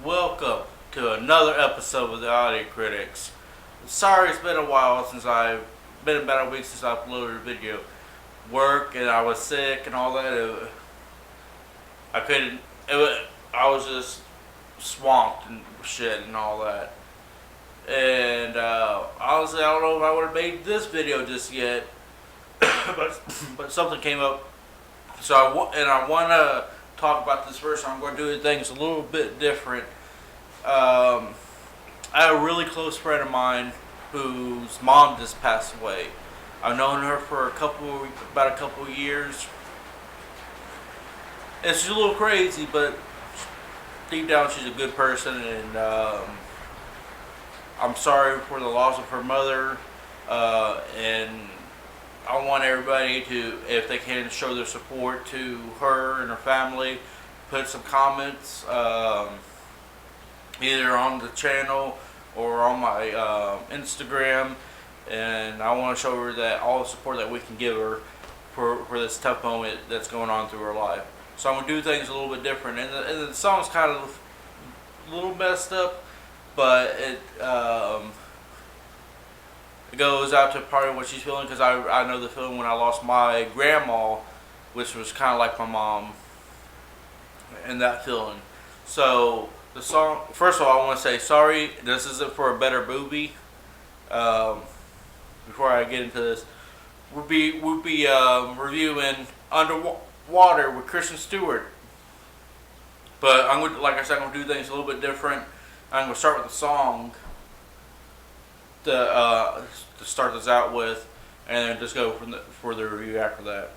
Welcome to another episode of the Oddity Critics. Sorry it's been a while since I've been about a week since I uploaded a video. Work and I was sick and all that. I couldn't. I was just swamped and shit and all that. And honestly, I don't know if I would have made this video just yet, but something came up. So I want to talk about this first. I'm going to do things a little bit different. I have a really close friend of mine whose mom just passed away. I've known her for about a couple of years. And she's a little crazy, but deep down she's a good person, and I'm sorry for the loss of her mother, and I want everybody to, if they can, show their support to her and her family. Put some comments, either on the channel or on my Instagram, and I want to show her that all the support that we can give her for this tough moment that's going on through her life. So I'm going to do things a little bit different, and the song's kind of a little messed up, but it goes out to part of what she's feeling, because I know the feeling when I lost my grandma, which was kind of like my mom, and that feeling. So the song, first of all, I want to say sorry, this isn't for a better movie. Before I get into this, we'll be reviewing Underwater with Kristen Stewart. But I'm going to, like I said, I'm going to do things a little bit different. I'm going to start with the song to start this out with, and then just go for the review after that.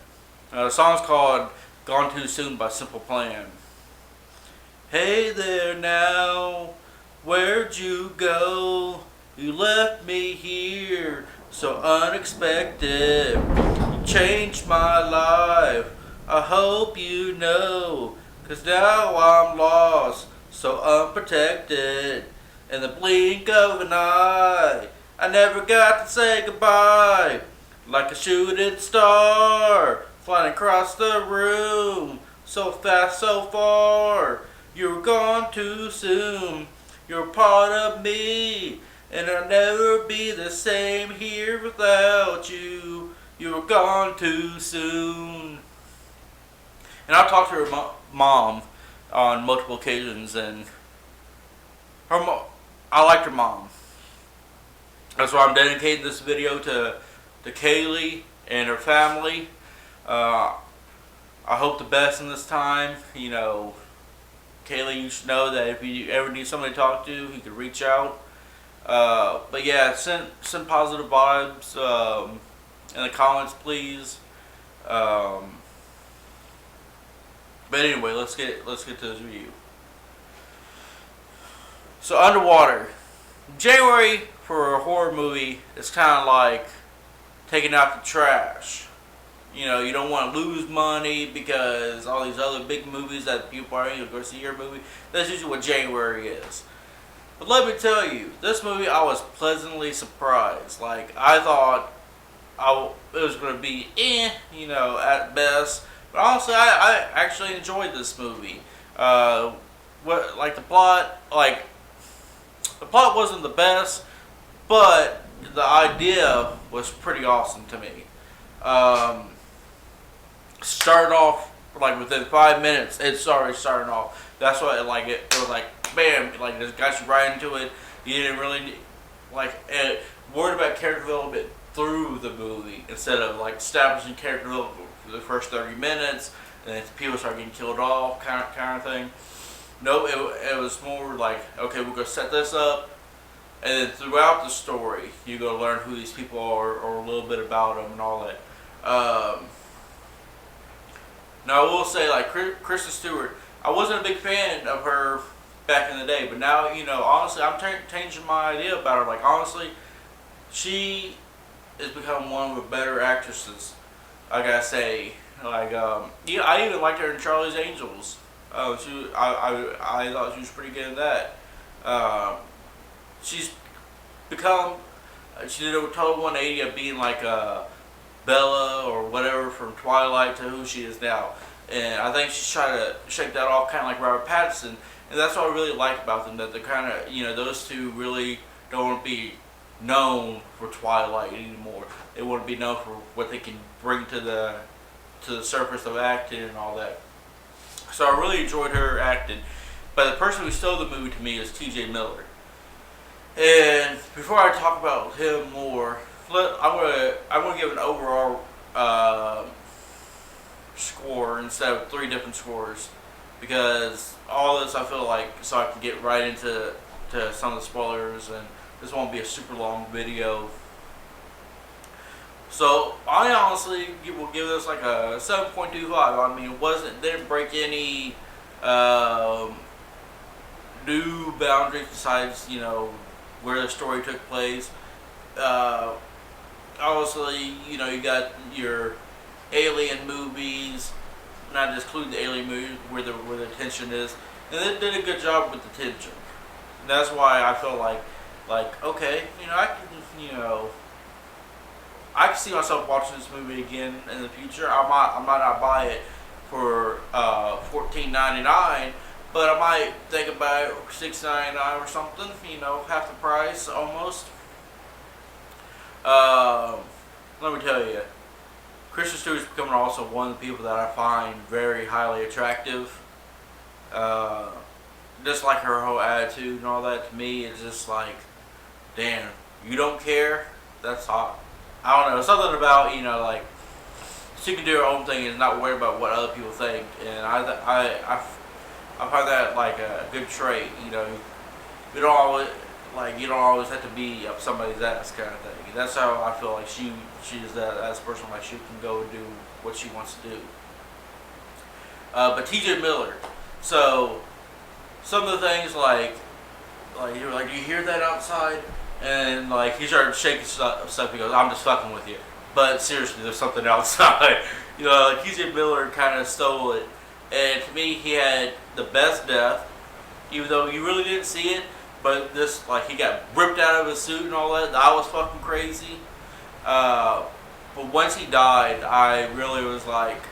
The song's called "Gone Too Soon" by Simple Plan. Hey there now, where'd you go? You left me here so unexpected. You changed my life, I hope you know, 'cause now I'm lost, so unprotected. In the blink of an eye, I never got to say goodbye. Like a shooting star, flying across the room, so fast, so far. You're gone too soon. You're part of me, and I'll never be the same here without you. You're gone too soon. And I've talked to her mom on multiple occasions, and I liked her mom. That's why I'm dedicating this video to Kaleigh and her family. I hope the best in this time. You know, Kaleigh, you should know that if you ever need somebody to talk to, you can reach out. But yeah, send positive vibes in the comments, please. But anyway, let's get to this review. So, Underwater. January for a horror movie is kind of like taking out the trash. You know, you don't want to lose money because all these other big movies that people are going to go see your movie. That's usually what January is. But let me tell you, this movie, I was pleasantly surprised. Like, I thought it was going to be you know, at best. But honestly, I actually enjoyed this movie. The plot wasn't the best, but the idea was pretty awesome to me. Started off, like, within 5 minutes, it's already starting off. That's why, like, it was like, bam, like, just got you right into it. You didn't really, worried about character development through the movie, instead of, like, establishing character development for the first 30 minutes, and then people start getting killed off, kind of thing. No, it was more like, okay, we're going to set this up, and then throughout the story, you're going to learn who these people are, or a little bit about them and all that. Now, I will say, like, Kristen Stewart, I wasn't a big fan of her back in the day, but now, you know, honestly, I'm changing my idea about her. Like, honestly, she has become one of the better actresses, I gotta say. Like, yeah, I even liked her in Charlie's Angels. I thought she was pretty good in that. She's become, she did a total 180 of being like Bella or whatever from Twilight to who she is now. and I think she's trying to shake that off, kind of like Robert Pattinson. And that's what I really like about them, that they're kind of, those two really don't want to be known for Twilight anymore. They want to be known for what they can bring to the surface of acting and all that. So I really enjoyed her acting. But the person who stole the movie to me is T.J. Miller. And before I talk about him more, I'm gonna give an overall score instead of 3 different scores, because all this I feel like, so I can get right into some of the spoilers, and this won't be a super long video. So I honestly will give this like a 7.25. I mean, didn't break any new boundaries besides where the story took place. Obviously, you got your alien movies, not just including the alien movies where the tension is, and they did a good job with the tension. And that's why I feel like okay, I can see myself watching this movie again in the future. I might not buy it for $14.99, but I might think about it $6.99 or something. Half the price almost. Let me tell you, Kristen Stewart's becoming also one of the people that I find very highly attractive. Just like her whole attitude and all that, to me, it's just like, damn, you don't care? That's hot. I don't know, something about, like, she can do her own thing and not worry about what other people think. And I find that like a good trait. You don't always have to be up somebody's ass kind of thing. That's how I feel like she is that person. Like, she can go and do what she wants to do. But T.J. Miller, so some of the things like you're like, you hear that outside, and like he started shaking stuff. He goes, "I'm just fucking with you." But seriously, there's something outside. Like T.J. Miller kind of stole it, and to me, he had the best death, even though you really didn't see it. But this, like, he got ripped out of his suit and all that. That was fucking crazy. But once he died, I really was like,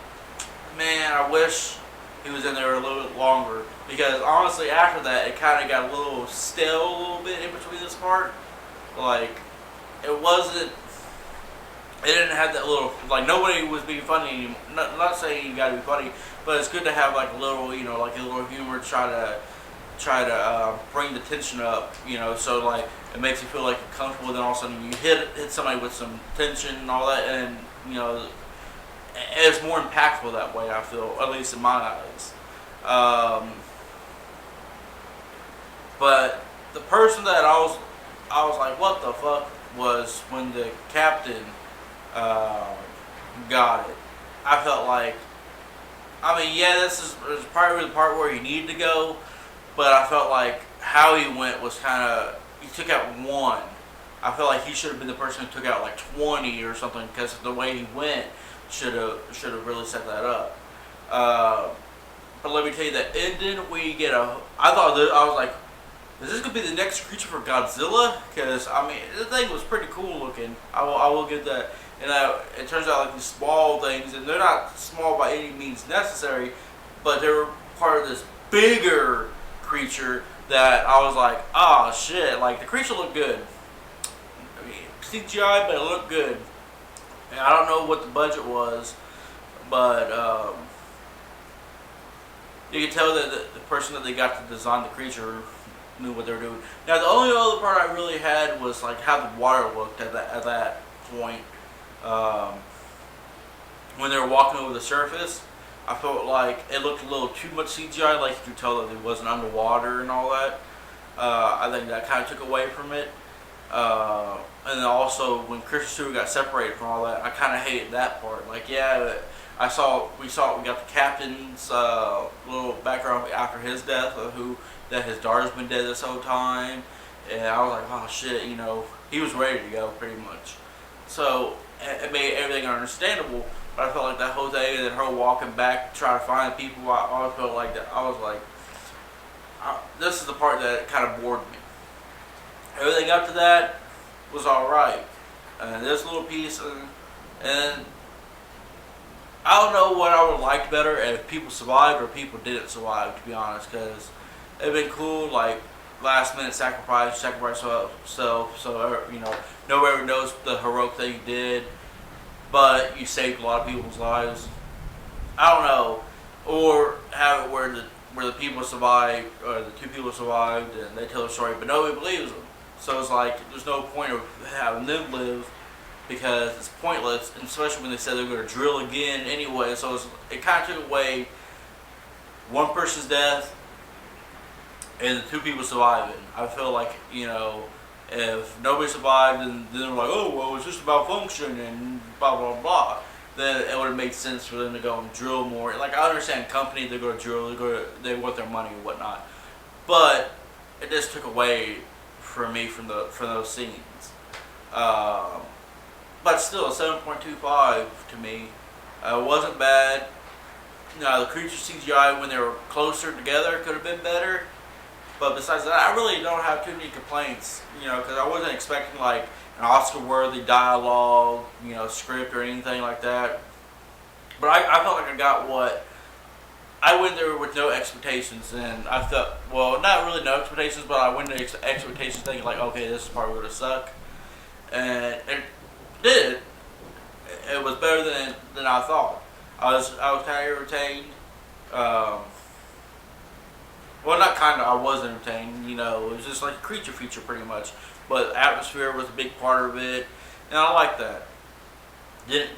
man, I wish he was in there a little bit longer. Because honestly, after that, it kind of got a little stale a little bit in between this part. Like, it didn't have that little, like, nobody was being funny anymore. Not saying you gotta be funny, but it's good to have like a little, like a little humor, try to bring the tension up, so like it makes you feel like you're comfortable. Then all of a sudden you hit somebody with some tension and all that, and it's more impactful that way, I feel, at least in my eyes. But the person that I was like, what the fuck, was when the captain got it. I felt like, this is probably the part where he needed to go. But I felt like how he went was he took out 1. I felt like he should have been the person who took out like 20 or something, because the way he went should have really set that up. But let me tell you, that ending, we get I was like, is this going to be the next creature for Godzilla? Because, the thing was pretty cool looking. I will get that. And it turns out like these small things, and they're not small by any means necessary, but they're part of this bigger creature that I was like, oh shit, like the creature looked good. CGI, but it looked good. And I don't know what the budget was, but you can tell that the person that they got to design the creature knew what they were doing. Now the only other part I really had was like how the water looked at that point. When they were walking over the surface, I felt like it looked a little too much CGI, like you could tell that it wasn't underwater and all that. I think that kind of took away from it. And then also when Kristen Stewart got separated from all that, I kind of hated that part. Like, yeah, we got the captain's little background after his death, that his daughter's been dead this whole time, and I was like, oh shit, he was ready to go pretty much. So it made everything understandable. But I felt like that whole thing, and then her walking back, trying to find people, I felt like that. I was like, this is the part that kind of bored me. Everything up to that was alright. And this little piece, and I don't know what I would have liked better if people survived or people didn't survive, to be honest, because it'd been cool, like, last minute sacrifice so nobody knows the heroic thing you did, but you saved a lot of people's lives. I don't know, or have it where the people survived, or the two people survived, and they tell their story, but nobody believes them. So it's like there's no point of having them live because it's pointless, and especially when they said they're going to drill again anyway. So it kind of took away one person's death and the two people surviving. I feel like, if nobody survived and then they're like, oh, well, it's just about function and blah, blah, blah, then it would have made sense for them to go and drill more. Like, I understand company, they're going to drill, they want their money and whatnot. But it just took away from me from those scenes. But still, 7.25 to me wasn't bad. The creature CGI when they were closer together could have been better. But besides that, I really don't have too many complaints, because I wasn't expecting like an Oscar-worthy dialogue, script or anything like that. But I felt like I got what I went there with no expectations, and I felt, well, not really no expectations, but I went into expectations thinking like, okay, this is probably going to suck, and it did. It was better than I thought. I was kind of entertained. Well, not kind of. I was entertained. It was just like a creature feature pretty much. But atmosphere was a big part of it, and I like that. They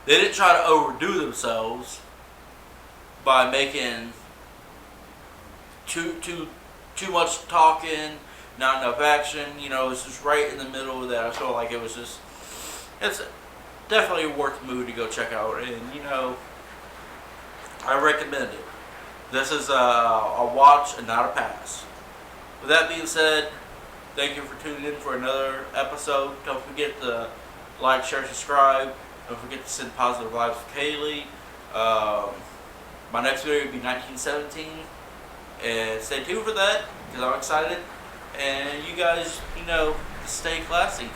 didn't try to overdo themselves by making too much talking, not enough action. It's just right in the middle of that. I felt like it's definitely worth the movie to go check out, and I recommend it. This is a watch and not a pass. With that being said, thank you for tuning in for another episode. Don't forget to like, share, subscribe. Don't forget to send positive vibes to Kaleigh. My next video will be 1917, and stay tuned for that because I'm excited. And you guys, stay classy.